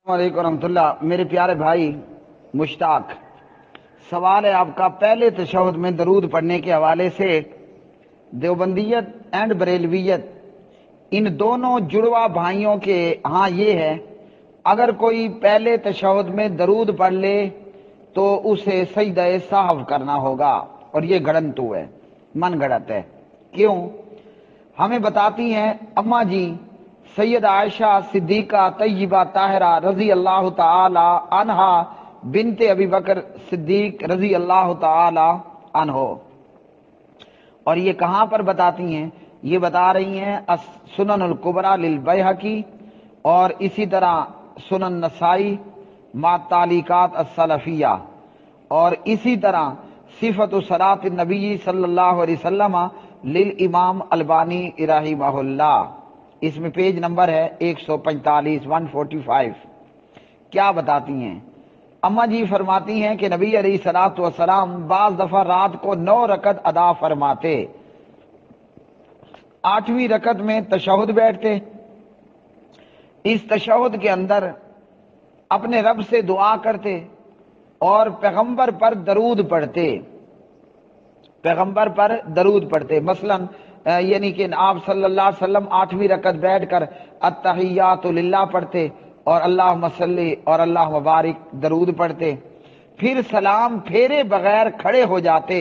السلام علیکم ورحمۃ اللہ۔ میرے پیارے بھائی مشتاق، سوال ہے آپ کا، پہلے تشہد میں درود پڑھنے کے حوالے سے دیوبندیت اینڈ بریلویت ان دونوں جڑواں بھائیوں کے ہاں یہ ہے، اگر کوئی پہلے تشہد میں درود پڑھ لے تو اسے سجدہ سہو کرنا ہوگا، اور یہ گھڑنتو ہے، من گھڑت ہے۔ کیوں؟ ہمیں بتاتی ہیں اماں جی سید عائشہ صدیقہ طیبہ طاہرہ رضی اللہ تعالی عنہا بنت ابی بکر صدیق رضی اللہ تعالی عنہ، اور یہ کہاں پر بتاتی ہیں؟ یہ بتا رہی ہیں سنن الکبریٰ للبیہقی، اور اسی طرح سنن نسائی مع تعلیقات السلفیہ، اور اسی طرح صفت صلاۃ النبی صلی اللہ علیہ وسلم للامام البانی رحمہ اللہ، اس میں پیج نمبر ہے 145 145۔ کیا بتاتی ہیں اماں جی؟ فرماتی ہیں کہ نبی علیہ الصلوۃ والسلام بعض دفعہ رات کو 9 رکعت ادا فرماتے، 8ویں رکعت میں تشہد بیٹھتے، اس تشہد کے اندر اپنے رب سے دعا کرتے اور پیغمبر پر درود پڑھتے، پیغمبر پر درود پڑھتے۔ مثلا یعنی کہ آپ صلی اللہ علیہ وسلم 8ویں رکعت بیٹھ کر التحیات للہ پڑھتے اور اللہم صلی اور اللہم بارک درود پڑھتے، پھر سلام پھیرے بغیر کھڑے ہو جاتے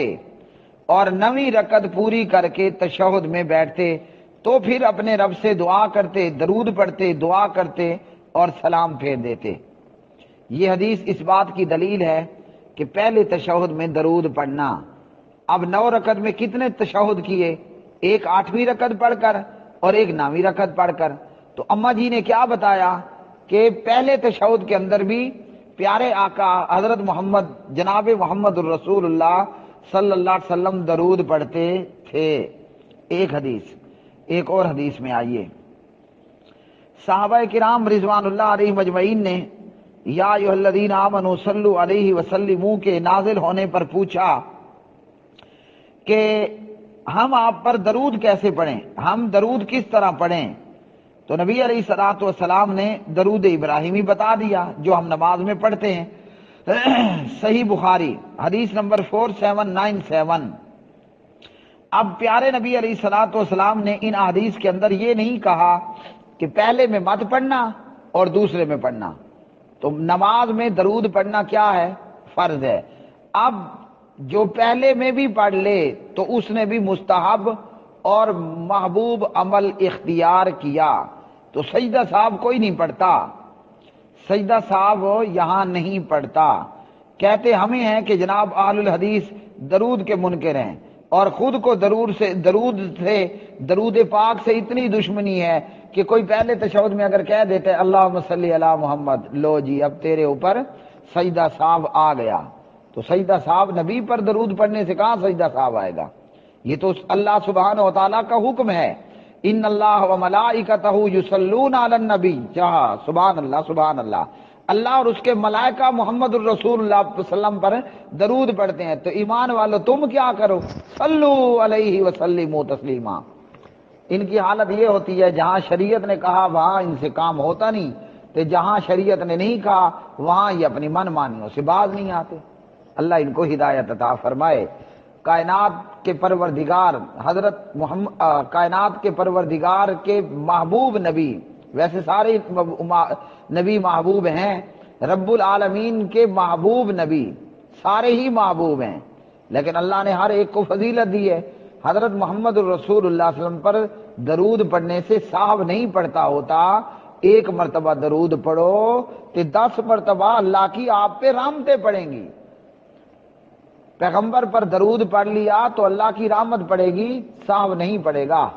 اور 9ویں رکعت پوری کر کے تشہد میں بیٹھتے، تو پھر اپنے رب سے دعا کرتے، درود پڑھتے، دعا کرتے اور سلام پھیر دیتے۔ یہ حدیث اس بات کی دلیل ہے کہ پہلے تشہد میں درود پڑھنا۔ اب 9 رکعت میں کتنے تشہد کیے؟ ایک 8ویں رکعت پڑھ کر اور ایک 9ویں رکعت پڑھ کر۔ تو اماں جی نے کیا بتایا کہ پہلے تشہد کے اندر بھی پیارے آقا حضرت محمد جناب محمد الرسول اللہ صلی اللہ علیہ وسلم درود پڑھتے تھے۔ ایک حدیث، ایک اور حدیث میں آئیے، صحابہ کرام رضوان اللہ علیہ مجمعین نے یا ایھا الذین آمنوا صلوا علیہ وسلموا کے نازل ہونے پر پوچھا کہ ہم آپ پر درود کیسے پڑھیں، ہم درود کس طرح پڑھیں؟ تو نبی علیہ الصلوۃ والسلام نے درود ابراہیمی بتا دیا جو ہم نماز میں پڑھتے ہیں، صحیح بخاری حدیث نمبر 4797۔ اب پیارے نبی علیہ الصلوۃ والسلام نے ان احادیث کے اندر یہ نہیں کہا کہ پہلے میں مت پڑھنا اور دوسرے میں پڑھنا، تو نماز میں درود پڑھنا کیا ہے؟ فرض ہے۔ اب جو پہلے میں بھی پڑھ لے تو اس نے بھی مستحب اور محبوب عمل اختیار کیا، تو سجدہ صاحب کوئی نہیں پڑھتا، سجدہ صاحب یہاں نہیں پڑھتا۔ کہتے ہمیں ہیں کہ جناب اہل الحدیث درود کے منکر ہیں، اور خود کو درود پاک سے اتنی دشمنی ہے کہ کوئی پہلے تشہد میں اگر کہہ دیتے اللہم صلی علی محمد، لو جی اب تیرے اوپر سجدہ صاحب آ گیا، تو سجدہ صاحب نبی پر درود پڑھنے سے کہاں سجدہ صاحب آئے گا؟ یہ تو اللہ سبحانہ و تعالیٰ کا حکم ہے، ان اللہ و ملائکتہ یصلون علی النبی، جہاں سبحان اللہ سبحان اللہ، اللہ اور اس کے ملائکہ محمد الرسول اللہ صلی اللہ علیہ وسلم پر درود پڑھتے ہیں، تو ایمان والو تم کیا کرو؟ صلو علیہ وسلموا تسلیما۔ ان کی حالت یہ ہوتی ہے جہاں شریعت نے کہا وہاں ان سے کام ہوتا نہیں، تو جہاں شریعت نے نہیں کہا وہاں یہ اپنی من مانیوں سے باز نہیں آتے۔ اللہ ان کو ہدایت عطا فرمائے۔ کائنات کے پروردگار حضرت محمد، کائنات کے پروردگار کے محبوب نبی، ویسے سارے نبی محبوب ہیں، رب العالمین کے محبوب نبی سارے ہی محبوب ہیں، لیکن اللہ نے ہر ایک کو فضیلت دی ہے۔ حضرت محمد الرسول اللہ صلی اللہ علیہ وسلم پر درود پڑھنے سے صاحب نہیں پڑھتا ہوتا، ایک مرتبہ درود پڑھو تو 10 مرتبہ اللہ کی آپ پہ رحمتیں پڑیں گی۔ پیغمبر پر درود پڑھ لیا تو اللہ کی رحمت پڑے گی، صاحب نہیں پڑے گا۔